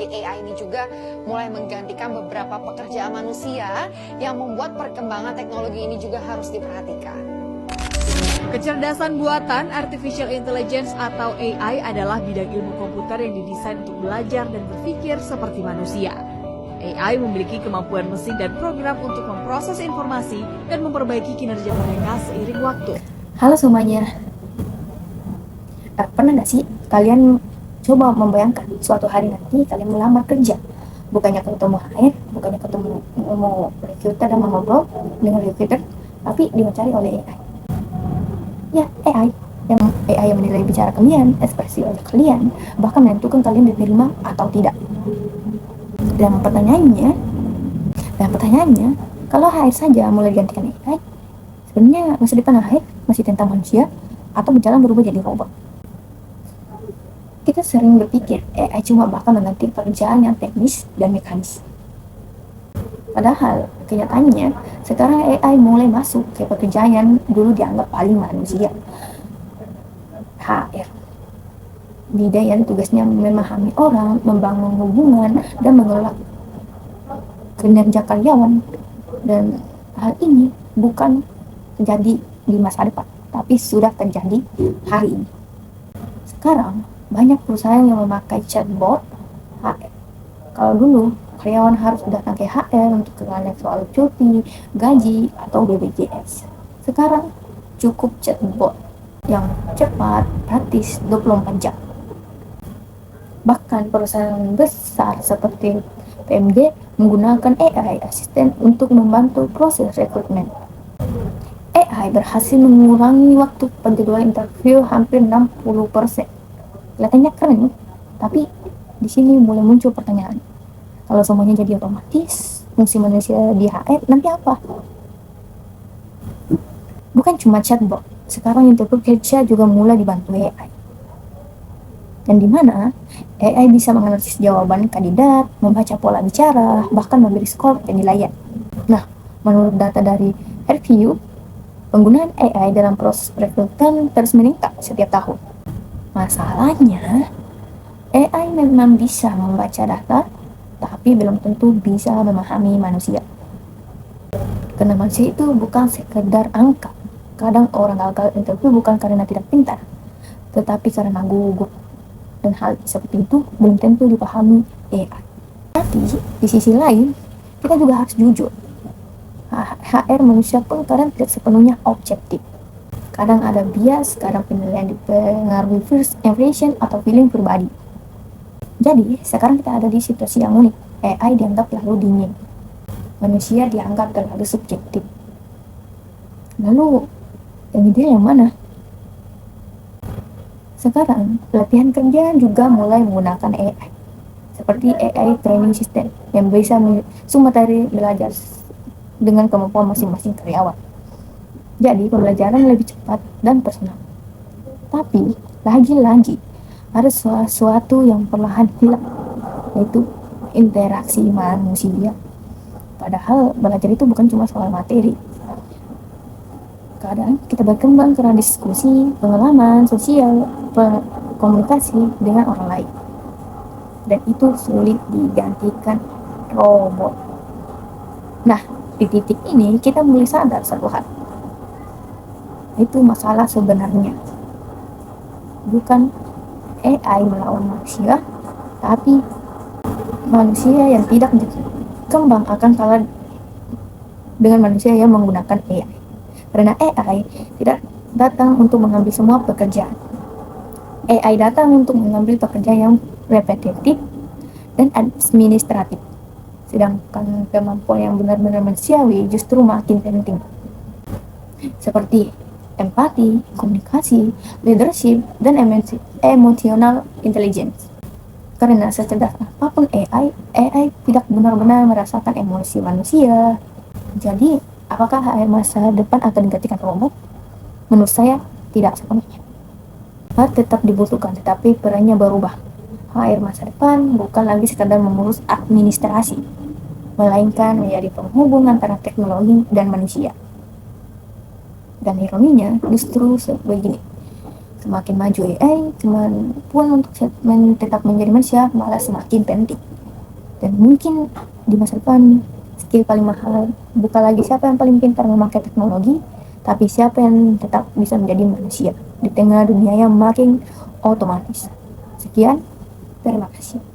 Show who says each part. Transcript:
Speaker 1: AI ini juga mulai menggantikan beberapa pekerjaan manusia yang membuat perkembangan teknologi ini juga harus diperhatikan.
Speaker 2: Kecerdasan buatan artificial intelligence atau AI adalah bidang ilmu komputer yang didesain untuk belajar dan berpikir seperti manusia. AI memiliki kemampuan mesin dan program untuk memproses informasi dan memperbaiki kinerja mereka seiring waktu.
Speaker 3: Halo semuanya, pernah nggak sih kalian coba membayangkan suatu hari nanti kalian melamar kerja, bukannya ketemu HR, bukannya ketemu mau recruiter dan ngobrol dengan recruiter, tapi diwawancari oleh AI. Ya, AI yang menilai bicara kalian, ekspresi wajah kalian, bahkan menentukan kalian diterima atau tidak. Dan pertanyaannya, kalau HR saja mulai digantikan AI, sebenarnya masa depan HR masih tentang manusia atau berjalan berubah jadi robot? Kita sering berpikir AI cuma bakal mengganti pekerjaan yang teknis dan mekanis. Padahal kenyataannya sekarang AI mulai masuk ke pekerjaan yang dulu dianggap paling manusia. HR, bidang yang tugasnya memahami orang, membangun hubungan, dan mengelola kinerja karyawan. Dan hal ini bukan terjadi di masa depan, tapi sudah terjadi hari ini. Sekarang banyak perusahaan yang memakai chatbot HR. Kalau dulu karyawan harus datang ke HR untuk tanya soal cuti, gaji, atau BPJS. Sekarang cukup chatbot yang cepat, praktis, 24 jam. Bahkan perusahaan besar seperti PMG menggunakan AI asisten untuk membantu proses rekrutmen. AI berhasil mengurangi waktu penjadwalan interview hampir 60%. Kelihatannya keren, tapi di sini mulai muncul pertanyaan. Kalau semuanya jadi otomatis, fungsi manusia di HR nanti apa? Bukan cuma chatbot, sekarang interview kerja juga mulai dibantu AI. Dan di mana AI bisa menganalisis jawaban kandidat, membaca pola bicara, bahkan memberi skor penilaian. Nah, menurut data dari Review, penggunaan AI dalam proses rekrutmen terus meningkat setiap tahun. Masalahnya, AI memang bisa membaca data, tapi belum tentu bisa memahami manusia. Karena manusia itu bukan sekedar angka. Kadang orang gagal interview bukan karena tidak pintar, tetapi karena gugup. Dan hal seperti itu belum tentu dipahami AI. Tapi di sisi lain, kita juga harus jujur. HR manusia pun kadang tidak sepenuhnya objektif. Kadang ada bias, kadang penilaian dipengaruhi first impression atau feeling pribadi. Jadi, sekarang kita ada di situasi yang unik. AI dianggap terlalu dingin. Manusia dianggap terlalu subjektif. Lalu, yang ideal yang mana? Sekarang, pelatihan kerja juga mulai menggunakan AI. Seperti AI training system yang bisa materi belajar dengan kemampuan masing-masing karyawan. Jadi, pembelajaran lebih cepat dan personal. Tapi, lagi-lagi, ada sesuatu yang perlahan hilang, yaitu interaksi manusia. Padahal, belajar itu bukan cuma soal materi. Kadang kita berkembang karena diskusi, pengalaman sosial, komunikasi dengan orang lain. Dan itu sulit digantikan robot. Nah, di titik ini kita mulai sadar satu hal. Itu masalah sebenarnya. Bukan AI melawan manusia, tapi manusia yang tidak berkembang akan kalah dengan manusia yang menggunakan AI. Karena AI tidak datang untuk mengambil semua pekerjaan. AI datang untuk mengambil pekerjaan yang repetitif dan administratif. Sedangkan kemampuan yang benar-benar manusiawi justru makin penting. Seperti empati, komunikasi, leadership, dan emotional intelligence. Karena secerdas apapun AI tidak benar-benar merasakan emosi manusia. Jadi, apakah HR masa depan akan digantikan robot? Menurut saya, tidak sepenuhnya. HR tetap dibutuhkan, tetapi perannya berubah. HR masa depan bukan lagi sekadar mengurus administrasi, melainkan menjadi penghubung antara teknologi dan manusia. Dan ironinya justru begini. semakin maju AI, kemampuan untuk tetap menjadi manusia malah semakin penting. Dan mungkin di masa depan skill paling mahal bukan lagi siapa yang paling pintar memakai teknologi, tapi siapa yang tetap bisa menjadi manusia di tengah dunia yang makin otomatis. Sekian, terima kasih.